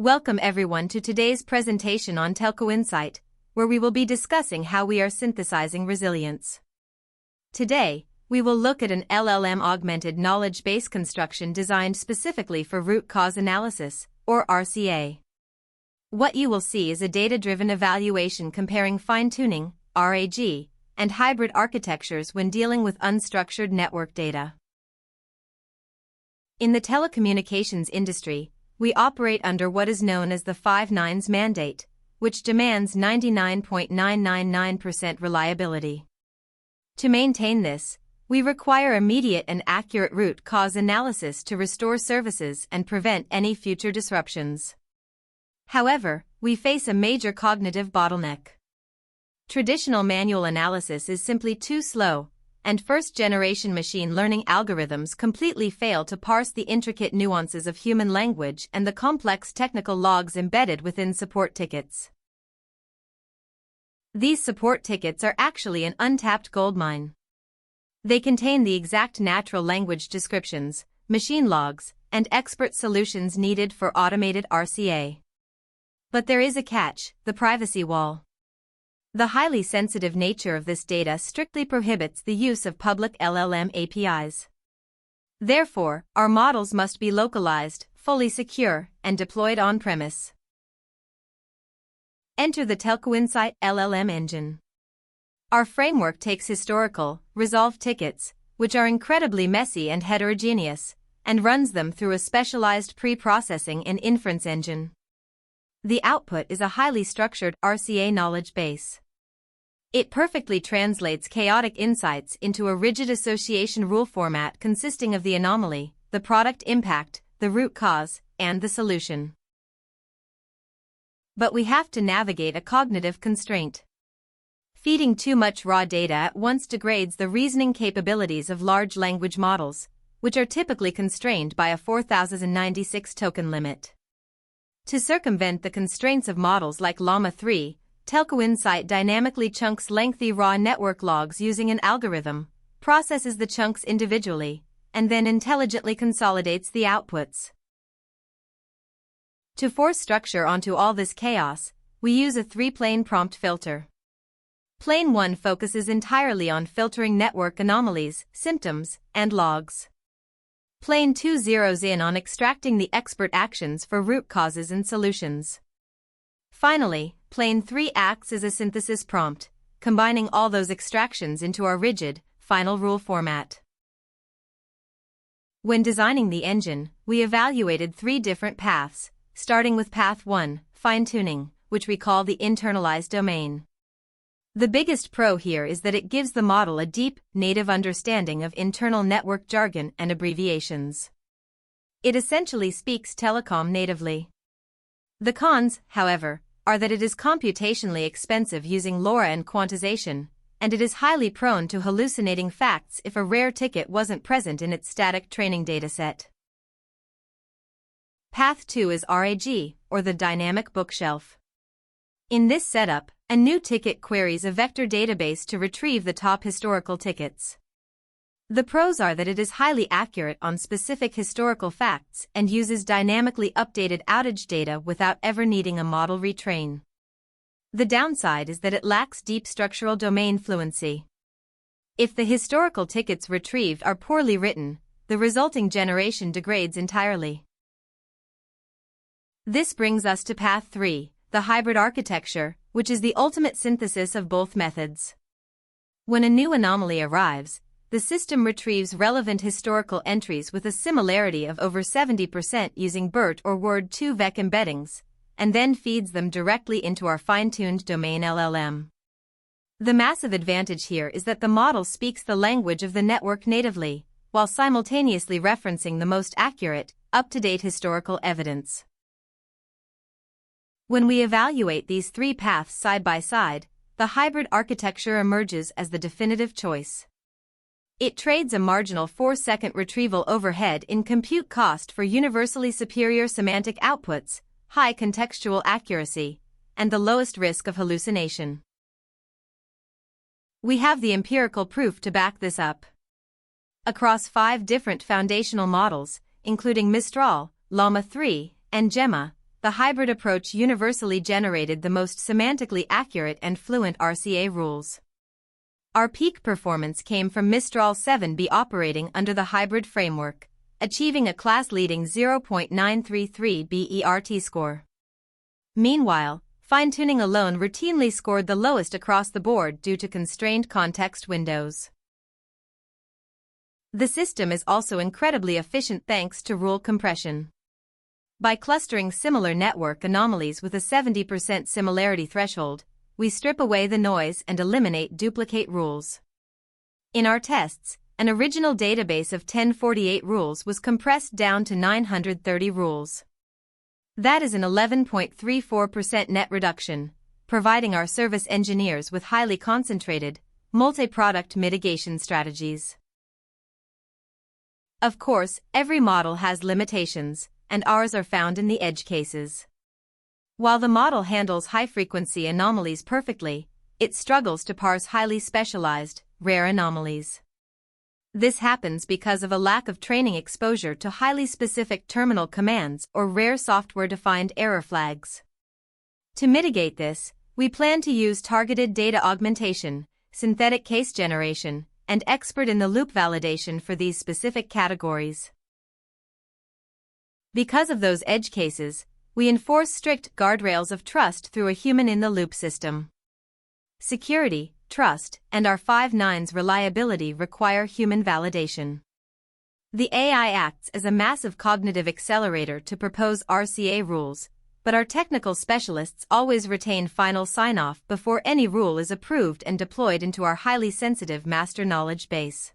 Welcome everyone to today's presentation on TelcoInsight, where we will be discussing how we are synthesizing resilience. Today, we will look at an LLM augmented knowledge base construction designed specifically for root cause analysis, or RCA. What you will see is a data-driven evaluation comparing fine-tuning, RAG, and hybrid architectures when dealing with unstructured network data. In the telecommunications industry, we operate under what is known as the 5 nines mandate, which demands 99.999% reliability. To maintain this, we require immediate and accurate root cause analysis to restore services and prevent any future disruptions. However, we face a major cognitive bottleneck. Traditional manual analysis is simply too slow, and first-generation machine learning algorithms completely fail to parse the intricate nuances of human language and the complex technical logs embedded within support tickets. These support tickets are actually an untapped goldmine. They contain the exact natural language descriptions, machine logs, and expert solutions needed for automated RCA. But there is a catch: the privacy wall. The highly sensitive nature of this data strictly prohibits the use of public LLM APIs. Therefore, our models must be localized, fully secure, and deployed on-premise. Enter the TelcoInsight LLM engine. Our framework takes historical, resolved tickets, which are incredibly messy and heterogeneous, and runs them through a specialized pre-processing and inference engine. The output is a highly structured RCA knowledge base. It perfectly translates chaotic insights into a rigid association rule format consisting of the anomaly, the product impact, the root cause, and the solution. But we have to navigate a cognitive constraint. Feeding too much raw data at once degrades the reasoning capabilities of large language models, which are typically constrained by a 4096 token limit. To circumvent the constraints of models like Llama 3, TelcoInsight dynamically chunks lengthy raw network logs using an algorithm, processes the chunks individually, and then intelligently consolidates the outputs. To force structure onto all this chaos, we use a 3-plane prompt filter. Plane 1 focuses entirely on filtering network anomalies, symptoms, and logs. Plane 2 zeroes in on extracting the expert actions for root causes and solutions. Finally, Plane 3 acts as a synthesis prompt, combining all those extractions into our rigid, final rule format. When designing the engine, we evaluated 3 different paths, starting with Path 1, fine-tuning, which we call the internalized domain. The biggest pro here is that it gives the model a deep, native understanding of internal network jargon and abbreviations. It essentially speaks telecom natively. The cons, however, are that it is computationally expensive using LoRa and quantization, and it is highly prone to hallucinating facts if a rare ticket wasn't present in its static training dataset. Path 2 is RAG, or the dynamic bookshelf. In this setup, a new ticket queries a vector database to retrieve the top historical tickets. The pros are that it is highly accurate on specific historical facts and uses dynamically updated outage data without ever needing a model retrain. The downside is that it lacks deep structural domain fluency. If the historical tickets retrieved are poorly written, the resulting generation degrades entirely. This brings us to Path 3. The hybrid architecture, which is the ultimate synthesis of both methods. When a new anomaly arrives, the system retrieves relevant historical entries with a similarity of over 70% using BERT or Word2Vec embeddings, and then feeds them directly into our fine-tuned domain LLM. The massive advantage here is that the model speaks the language of the network natively, while simultaneously referencing the most accurate, up-to-date historical evidence. When we evaluate these 3 paths side by side, the hybrid architecture emerges as the definitive choice. It trades a marginal 4-second retrieval overhead in compute cost for universally superior semantic outputs, high contextual accuracy, and the lowest risk of hallucination. We have the empirical proof to back this up. Across 5 different foundational models, including Mistral, Llama 3, and Gemma, the hybrid approach universally generated the most semantically accurate and fluent RCA rules. Our peak performance came from Mistral 7B operating under the hybrid framework, achieving a class-leading 0.933 BERTScore. Meanwhile, fine-tuning alone routinely scored the lowest across the board due to constrained context windows. The system is also incredibly efficient thanks to rule compression. By clustering similar network anomalies with a 70% similarity threshold, we strip away the noise and eliminate duplicate rules. In our tests, an original database of 1048 rules was compressed down to 930 rules. That is an 11.34% net reduction, providing our service engineers with highly concentrated, multi-product mitigation strategies. Of course, every model has limitations, and ours are found in the edge cases. While the model handles high-frequency anomalies perfectly, it struggles to parse highly specialized, rare anomalies. This happens because of a lack of training exposure to highly specific terminal commands or rare software-defined error flags. To mitigate this, we plan to use targeted data augmentation, synthetic case generation, and expert-in-the-loop validation for these specific categories. Because of those edge cases, we enforce strict guardrails of trust through a human-in-the-loop system. Security, trust, and our 5 nines reliability require human validation. The AI acts as a massive cognitive accelerator to propose RCA rules, but our technical specialists always retain final sign-off before any rule is approved and deployed into our highly sensitive master knowledge base.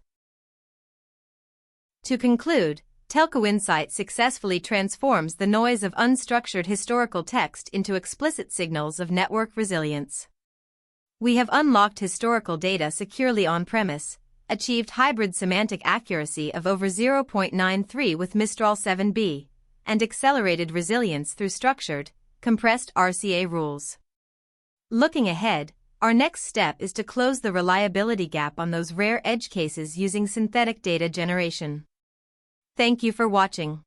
To conclude, TelcoInsight successfully transforms the noise of unstructured historical text into explicit signals of network resilience. We have unlocked historical data securely on-premise, achieved hybrid semantic accuracy of over 0.93 with Mistral 7B, and accelerated resilience through structured, compressed RCA rules. Looking ahead, our next step is to close the reliability gap on those rare edge cases using synthetic data generation. Thank you for watching.